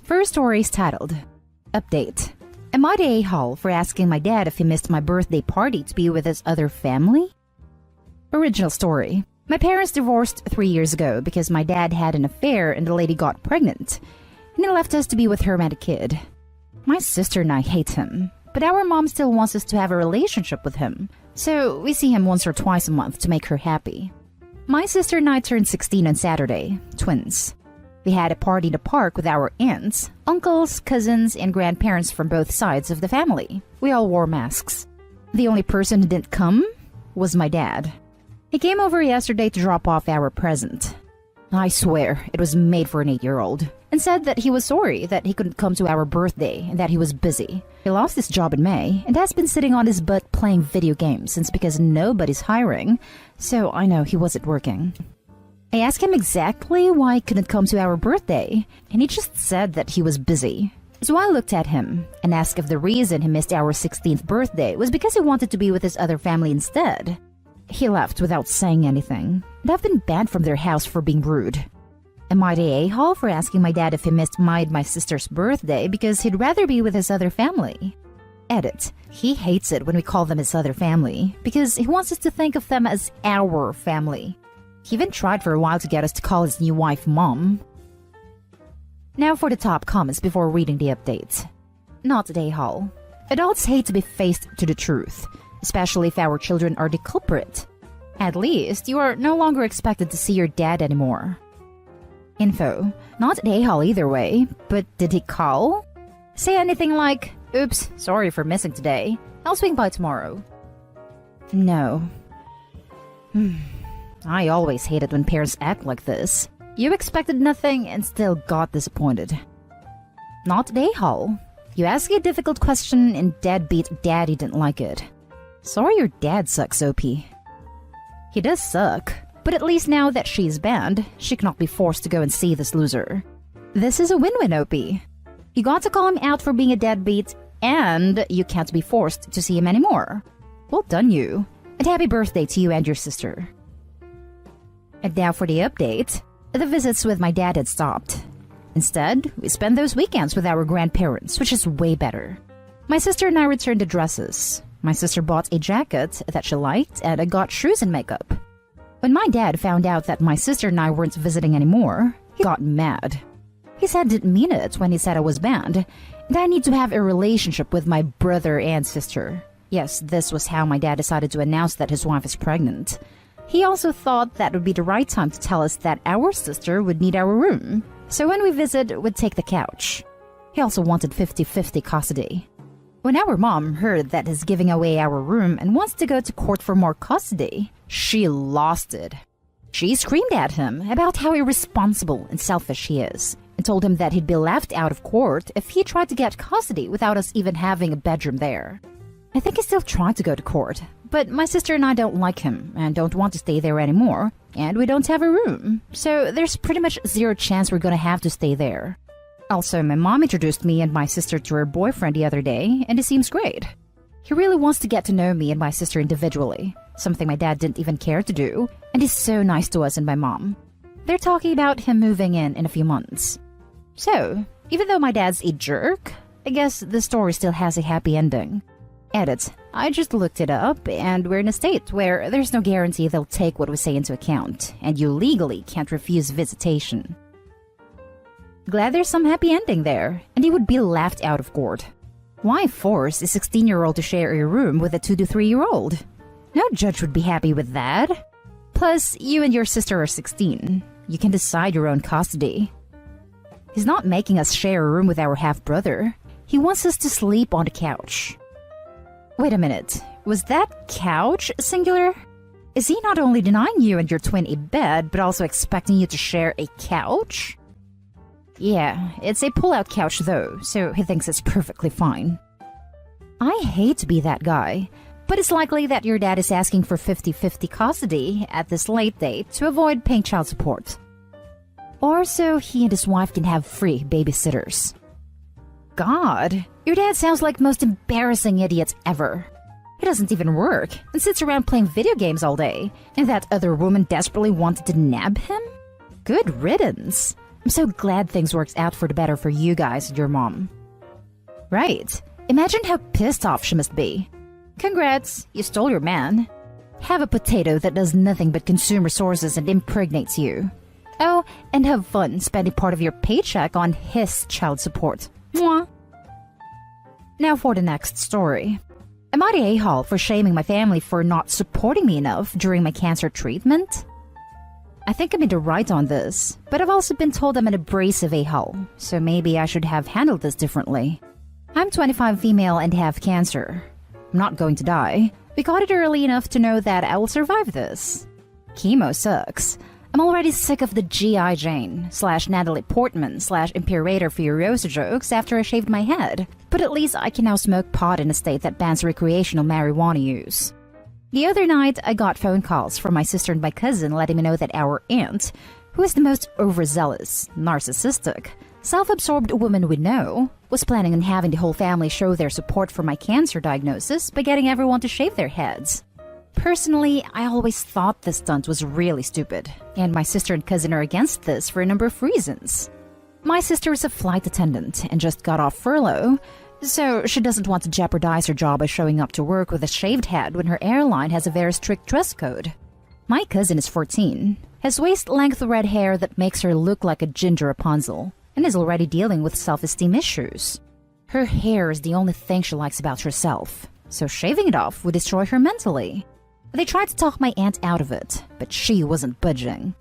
First story is titled, Update. Am I the a-hole for asking my dad if he missed my birthday party to be with his other family? Original story. My parents divorced 3 years ago because my dad had an affair and the lady got pregnant, and he left us to be with her and a kid. My sister and I hate him, but our mom still wants us to have a relationship with him, so we see him once or twice a month to make her happy. My sister and I turned 16 on Saturday, twins. We had a party in the park with our aunts, uncles, cousins, and grandparents from both sides of the family. We all wore masks. The only person who didn't come was my dad. He came over yesterday to drop off our present. I swear it was made for an 8-year-old, and said that he was sorry that he couldn't come to our birthday and that he was busy. He lost his job in May and has been sitting on his butt playing video games since because nobody's hiring, so I know he wasn't working. I asked him exactly why he couldn't come to our birthday, and he just said that he was busy. So I looked at him and asked if the reason he missed our 16th birthday was because he wanted to be with his other family instead. He left without saying anything, and I've been banned from their house for being rude. Am I the a-hole for asking my dad if he missed my sister's birthday because he'd rather be with his other family? Edit. He hates it when we call them his other family because he wants us to think of them as our family. He even tried for a while to get us to call his new wife Mom. Now for the top comments before reading the update. Not the a-hole. Adults hate to be faced to the truth, especially if our children are the culprit. At least, you are no longer expected to see your dad anymore. Info. Not the a-hole either way, but did he call? Say anything like, oops, sorry for missing today. I'll swing by tomorrow. No. I always hate it when parents act like this. You expected nothing and still got disappointed. Not the a-hole. You ask a difficult question and deadbeat daddy didn't like it. Sorry your dad sucks, OP. He does suck, but at least now that she's banned, she cannot be forced to go and see this loser. This is a win-win, OP. You got to call him out for being a deadbeat, and you can't be forced to see him anymore. Well done, you. And happy birthday to you and your sister. And now for the update. The visits with my dad had stopped. Instead, we spent those weekends with our grandparents, which is way better. My sister and I returned the dresses. My sister bought a jacket that she liked, and I got shoes and makeup. When my dad found out that my sister and I weren't visiting anymore, he got mad. He said didn't mean it when he said I was banned, and I need to have a relationship with my brother and sister. Yes, this was how my dad decided to announce that his wife is pregnant. He also thought that would be the right time to tell us that our sister would need our room, so when we visit, we'd take the couch. He also wanted 50-50 custody. When our mom heard that he's giving away our room and wants to go to court for more custody, she lost it. She screamed at him about how irresponsible and selfish he is, and told him that he'd be left out of court if he tried to get custody without us even having a bedroom there. I think he's still trying to go to court, but my sister and I don't like him and don't want to stay there anymore, and we don't have a room, so there's pretty much zero chance we're gonna have to stay there. Also, my mom introduced me and my sister to her boyfriend the other day, and it seems great. He really wants to get to know me and my sister individually, something my dad didn't even care to do, and he's so nice to us and my mom. They're talking about him moving in a few months. So, even though my dad's a jerk, I guess the story still has a happy ending. Edit. I just looked it up, and we're in a state where there's no guarantee they'll take what we say into account, and you legally can't refuse visitation. Glad there's some happy ending there, and he would be laughed out of court. Why force a 16-year-old to share a room with a 2 to 3-year-old? No judge would be happy with that. Plus, you and your sister are 16. You can decide your own custody. He's not making us share a room with our half-brother. He wants us to sleep on the couch. Wait a minute, was that couch singular? Is he not only denying you and your twin a bed, but also expecting you to share a couch? Yeah, it's a pull-out couch though, so he thinks it's perfectly fine. I hate to be that guy, but it's likely that your dad is asking for 50-50 custody at this late date to avoid paying child support. Or so he and his wife can have free babysitters. God, your dad sounds like the most embarrassing idiot ever. He doesn't even work and sits around playing video games all day, and that other woman desperately wanted to nab him? Good riddance. I'm so glad things works out for the better for you guys and your mom. Right. Imagine how pissed off she must be. Congrats, you stole your man. Have a potato that does nothing but consume resources and impregnates you. Oh, and have fun spending part of your paycheck on his child support. Mwah. Now for the next story. Am I the a-hole for shaming my family for not supporting me enough during my cancer treatment? I think I'm in the right on this, but I've also been told I'm an abrasive a-hole, so maybe I should have handled this differently. I'm 25 female and have cancer. I'm not going to die. We got it early enough to know that I will survive this. Chemo sucks. I'm already sick of the G.I. Jane / Natalie Portman / Imperator Furiosa jokes after I shaved my head, but at least I can now smoke pot in a state that bans recreational marijuana use. The other night, I got phone calls from my sister and my cousin letting me know that our aunt, who is the most overzealous, narcissistic, self-absorbed woman we know, was planning on having the whole family show their support for my cancer diagnosis by getting everyone to shave their heads. Personally, I always thought this stunt was really stupid, and my sister and cousin are against this for a number of reasons. My sister is a flight attendant and just got off furlough, so she doesn't want to jeopardize her job by showing up to work with a shaved head when her airline has a very strict dress code. My cousin is 14, has waist-length red hair that makes her look like a ginger Rapunzel, and is already dealing with self-esteem issues. Her hair is the only thing she likes about herself, so shaving it off would destroy her mentally. They tried to talk my aunt out of it, but she wasn't budging.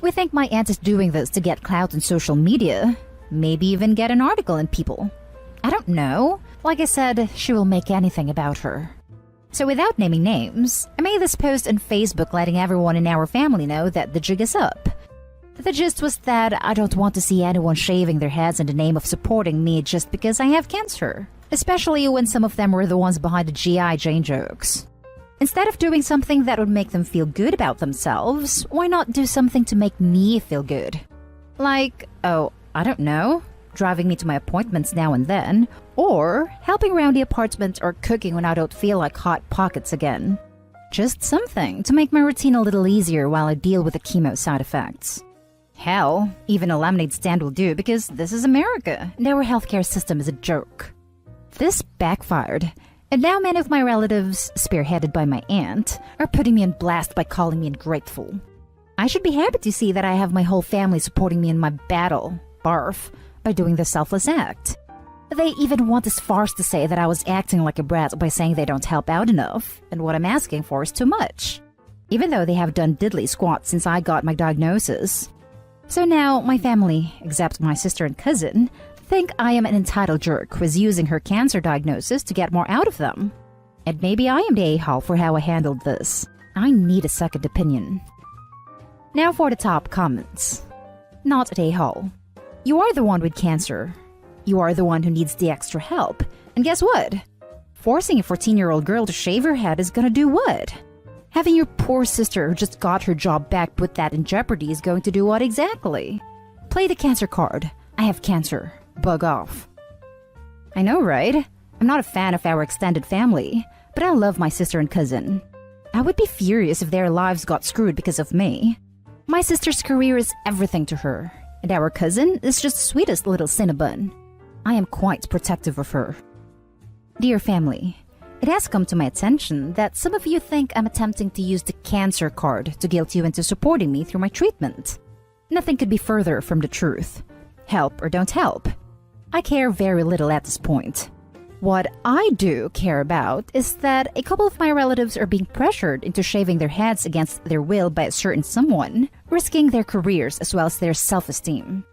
We think my aunt is doing this to get clout on social media, maybe even get an article in People. I don't know. Like I said, she will make anything about her. So without naming names, I made this post on Facebook letting everyone in our family know that the jig is up. The gist was that I don't want to see anyone shaving their heads in the name of supporting me just because I have cancer, especially when some of them were the ones behind the G.I. Jane jokes. Instead of doing something that would make them feel good about themselves, why not do something to make me feel good? Like, oh, I don't know, driving me to my appointments now and then, or helping around the apartment or cooking when I don't feel like Hot Pockets again. Just something to make my routine a little easier while I deal with the chemo side effects. Hell, even a lemonade stand will do because this is America and our healthcare system is a joke. This backfired. And now many of my relatives, spearheaded by my aunt, are putting me on blast by calling me ungrateful. I should be happy to see that I have my whole family supporting me in my battle, barf, by doing this selfless act. They even went as far as to say that I was acting like a brat by saying they don't help out enough, and what I'm asking for is too much. Even though they have done diddly squat since I got my diagnosis. So now my family, except my sister and cousin, think I am an entitled jerk who is using her cancer diagnosis to get more out of them. And maybe I am the a-hole for how I handled this. I need a second opinion. Now for the top comments. Not an a-hole. You are the one with cancer. You are the one who needs the extra help. And guess what? Forcing a 14-year-old girl to shave her head is gonna do what? Having your poor sister who just got her job back put that in jeopardy is going to do what exactly? Play the cancer card. I have cancer. Bug off. I know, right? I'm not a fan of our extended family, but I love my sister and cousin. I would be furious if their lives got screwed because of me. My sister's career is everything to her, and our cousin is just the sweetest little cinnabon. I am quite protective of her. Dear family, it has come to my attention that some of you think I'm attempting to use the cancer card to guilt you into supporting me through my treatment. Nothing could be further from the truth. Help or don't help. I care very little at this point. What I do care about is that a couple of my relatives are being pressured into shaving their heads against their will by a certain someone, risking their careers as well as their self-esteem.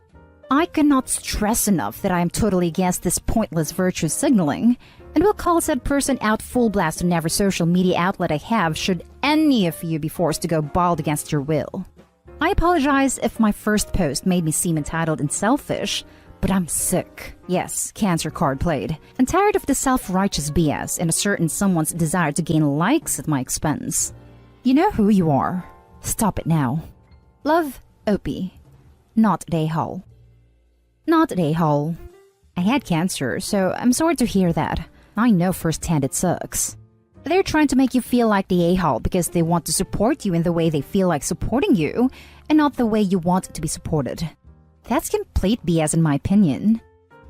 I cannot stress enough that I am totally against this pointless virtue signaling, and will call said person out full blast on every social media outlet I have should any of you be forced to go bald against your will. I apologize if my first post made me seem entitled and selfish, but I'm sick. Yes, cancer card played. And tired of the self-righteous BS and a certain someone's desire to gain likes at my expense. You know who you are. Stop it now. Love, Opie. Not a hole. Not a hole. I had cancer, so I'm sorry to hear that. I know firsthand it sucks. They're trying to make you feel like the a-hole because they want to support you in the way they feel like supporting you, and not the way you want to be supported. That's complete BS in my opinion.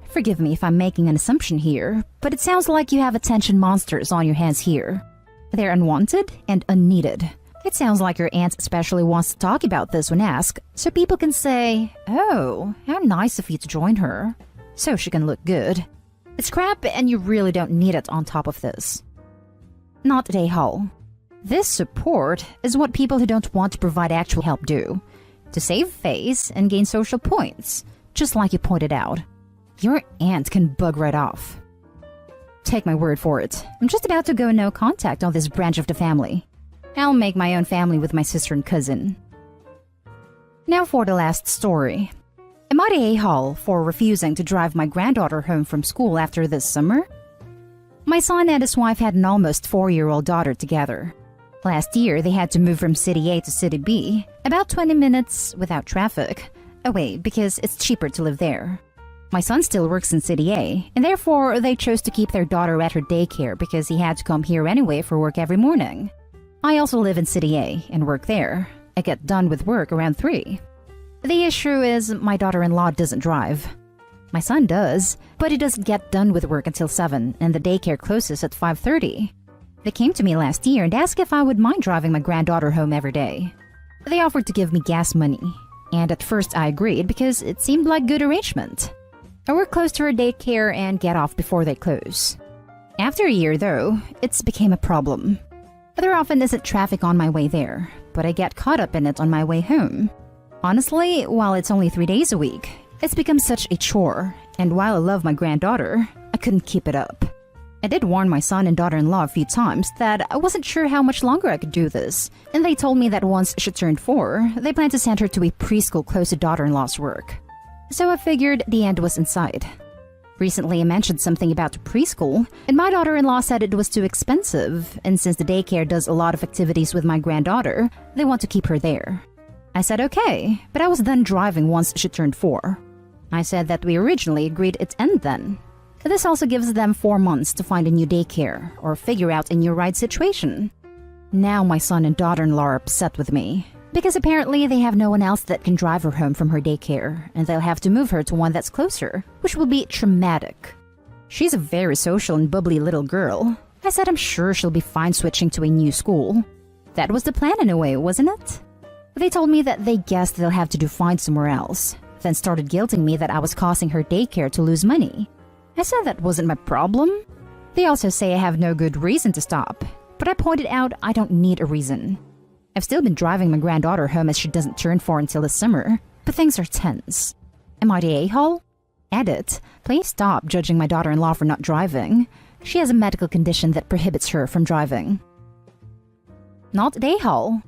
Forgive me if I'm making an assumption here, but it sounds like you have attention monsters on your hands here. They're unwanted and unneeded. It sounds like your aunt especially wants to talk about this when asked, so people can say, "Oh, how nice of you to join her," so she can look good. It's crap and you really don't need it on top of this. Not Day Hall. This support is what people who don't want to provide actual help do. To save face and gain social points, just like you pointed out. Your aunt can bug right off. Take my word for it. I'm just about to go no contact on this branch of the family. I'll make my own family with my sister and cousin. Now for the last story. Am I the a-hole for refusing to drive my granddaughter home from school after this summer? My son and his wife had an almost 4-year-old daughter together. Last year, they had to move from City A to City B, about 20 minutes without traffic, away because it's cheaper to live there. My son still works in City A, and therefore they chose to keep their daughter at her daycare because he had to come here anyway for work every morning. I also live in City A and work there. I get done with work around 3. The issue is my daughter-in-law doesn't drive. My son does, but he doesn't get done with work until 7 and the daycare closes at 5:30. They came to me last year and asked if I would mind driving my granddaughter home every day. They offered to give me gas money, and at first I agreed because it seemed like good arrangement. I work close to her daycare and get off before they close. After a year though, it's became a problem. There often isn't traffic on my way there, but I get caught up in it on my way home. Honestly, while it's only 3 days a week, it's become such a chore, and while I love my granddaughter, I couldn't keep it up. I did warn my son and daughter-in-law a few times that I wasn't sure how much longer I could do this, and they told me that once she turned 4, they plan to send her to a preschool close to daughter-in-law's work. So I figured the end was in sight. Recently I mentioned something about the preschool, and my daughter-in-law said it was too expensive, and since the daycare does a lot of activities with my granddaughter, they want to keep her there. I said okay, but I was done driving once she turned 4. I said that we originally agreed it'd end then. This also gives them 4 months to find a new daycare or figure out a new ride situation. Now my son and daughter-in-law are upset with me, because apparently they have no one else that can drive her home from her daycare, and they'll have to move her to one that's closer, which will be traumatic. She's a very social and bubbly little girl. I said I'm sure she'll be fine switching to a new school. That was the plan in a way, wasn't it? They told me that they guessed they'll have to do fine somewhere else, then started guilting me that I was causing her daycare to lose money. I said that wasn't my problem. They also say I have no good reason to stop, but I pointed out I don't need a reason. I've still been driving my granddaughter home as she doesn't turn 4 until the summer, but things are tense. Am I the a-hole? Edit, please stop judging my daughter-in-law for not driving. She has a medical condition that prohibits her from driving. Not the a-hole.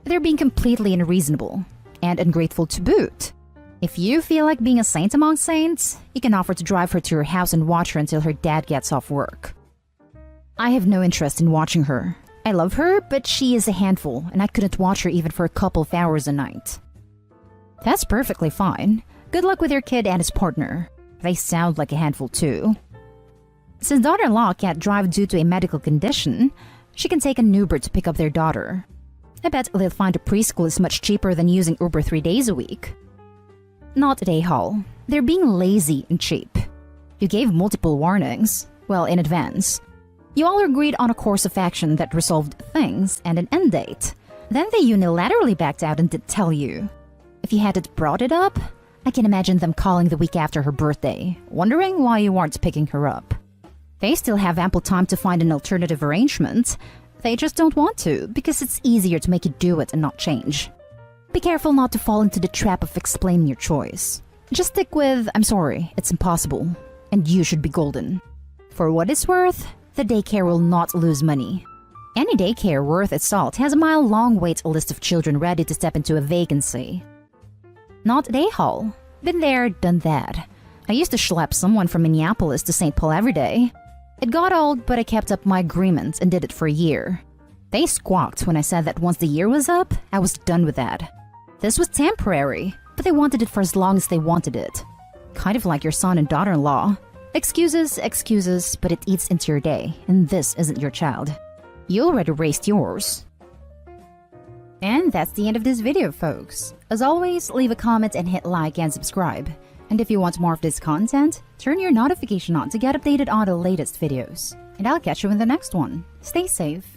They're being completely unreasonable and ungrateful to boot. If you feel like being a saint among saints, you can offer to drive her to your house and watch her until her dad gets off work. I have no interest in watching her. I love her, but she is a handful, and I couldn't watch her even for a couple of hours a night. That's perfectly fine. Good luck with your kid and his partner. They sound like a handful too. Since daughter-in-law can't drive due to a medical condition, she can take an Uber to pick up their daughter. I bet they'll find a preschool is much cheaper than using Uber 3 days a week. Not at a-hole. They're being lazy and cheap. You gave multiple warnings, well, in advance. You all agreed on a course of action that resolved things and an end date. Then they unilaterally backed out and didn't tell you. If you hadn't brought it up, I can imagine them calling the week after her birthday, wondering why you weren't picking her up. They still have ample time to find an alternative arrangement. They just don't want to, because it's easier to make you do it and not change. Be careful not to fall into the trap of explaining your choice. Just stick with, "I'm sorry, it's impossible," and you should be golden. For what it's worth, the daycare will not lose money. Any daycare worth its salt has a mile-long wait list of children ready to step into a vacancy. Not a-hole. Been there, done that. I used to schlep someone from Minneapolis to St. Paul every day. It got old, but I kept up my agreement and did it for a year. They squawked when I said that once the year was up, I was done with that. This was temporary, but they wanted it for as long as they wanted it. Kind of like your son and daughter-in-law. Excuses, excuses, but it eats into your day, and this isn't your child. You already raised yours. And that's the end of this video, folks. As always, leave a comment and hit like and subscribe. And if you want more of this content, turn your notification on to get updated on the latest videos. And I'll catch you in the next one. Stay safe.